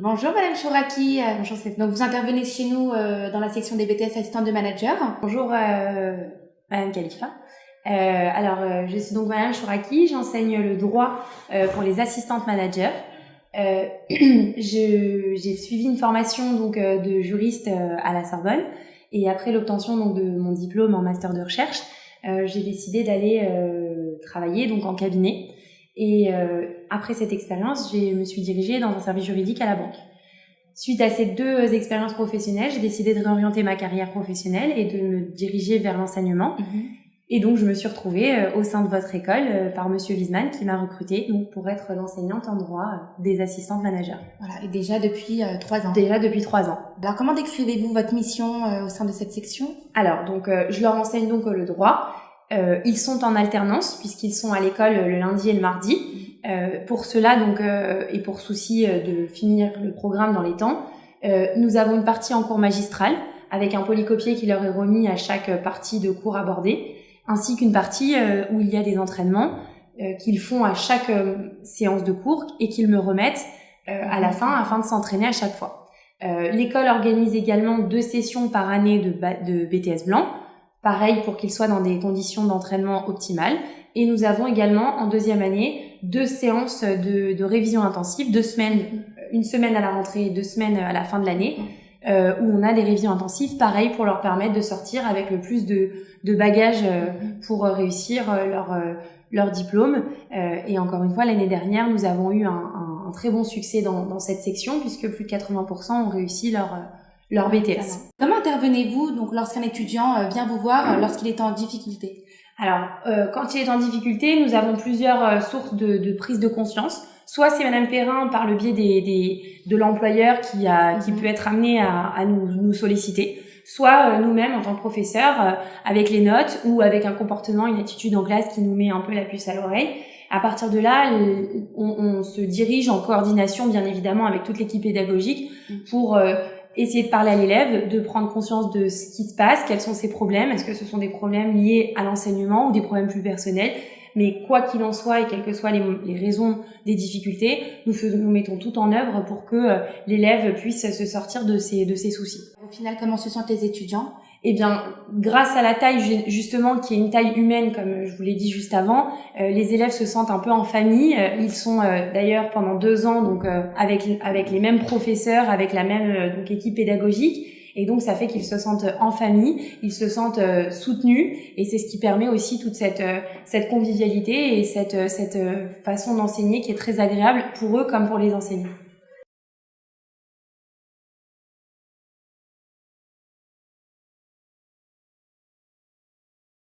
Bonjour Madame Chouraki, bonjour. Donc vous intervenez chez nous dans la section des BTS assistants de manager. Bonjour Madame Khalifa. Je suis donc Madame Chouraki, j'enseigne le droit pour les assistantes managers. J'ai suivi une formation donc de juriste à la Sorbonne et après l'obtention donc de mon diplôme en master de recherche, j'ai décidé d'aller travailler donc en cabinet. Et après cette expérience, je me suis dirigée dans un service juridique à la banque. Suite à ces deux expériences professionnelles, j'ai décidé de réorienter ma carrière professionnelle et de me diriger vers l'enseignement. Et donc, je me suis retrouvée au sein de votre école par Monsieur Wiesmann qui m'a recrutée donc, pour être l'enseignante en droit des assistantes managers. Voilà, et déjà depuis 3 ans. Déjà depuis 3 ans. Alors, comment décrivez-vous votre mission au sein de cette section? Alors, donc, je leur enseigne donc le droit. Ils sont en alternance puisqu'ils sont à l'école le lundi et le mardi. Pour cela donc et pour souci de finir le programme dans les temps, nous avons une partie en cours magistral avec un polycopié qui leur est remis à chaque partie de cours abordée, ainsi qu'une partie où il y a des entraînements qu'ils font à chaque séance de cours et qu'ils me remettent à la fin afin de s'entraîner à chaque fois. L'école organise également 2 sessions par année de BTS blanc, pareil pour qu'ils soient dans des conditions d'entraînement optimales. Et nous avons également en 2e année 2 séances de révision intensive, 2 semaines, une semaine à la rentrée et 2 semaines à la fin de l'année, où on a des révisions intensives, pareil pour leur permettre de sortir avec le plus de bagages pour réussir leur diplôme. Et encore une fois, l'année dernière, nous avons eu un très bon succès dans cette section puisque plus de 80% ont réussi leur BTS. Comment intervenez-vous donc lorsqu'un étudiant vient vous voir lorsqu'il est en difficulté? Alors, quand il est en difficulté, nous avons plusieurs sources de prise de conscience. Soit c'est Madame Perrin par le biais de l'employeur qui peut être amené à nous solliciter. Soit nous-mêmes en tant que professeurs avec les notes ou avec un comportement, une attitude en classe qui nous met un peu la puce à l'oreille. À partir de là, on se dirige en coordination bien évidemment avec toute l'équipe pédagogique pour essayer de parler à l'élève, de prendre conscience de ce qui se passe, quels sont ses problèmes, est-ce que ce sont des problèmes liés à l'enseignement ou des problèmes plus personnels. Mais quoi qu'il en soit et quelles que soient les raisons des difficultés, nous mettons tout en œuvre pour que l'élève puisse se sortir de ses soucis. Au final, comment se sentent les étudiants? Eh bien, grâce à la taille justement qui est une taille humaine, comme je vous l'ai dit juste avant, les élèves se sentent un peu en famille. Ils sont d'ailleurs pendant 2 ans donc avec les mêmes professeurs, avec la même donc équipe pédagogique, et donc ça fait qu'ils se sentent en famille, ils se sentent soutenus, et c'est ce qui permet aussi toute cette convivialité et cette façon d'enseigner qui est très agréable pour eux comme pour les enseignants.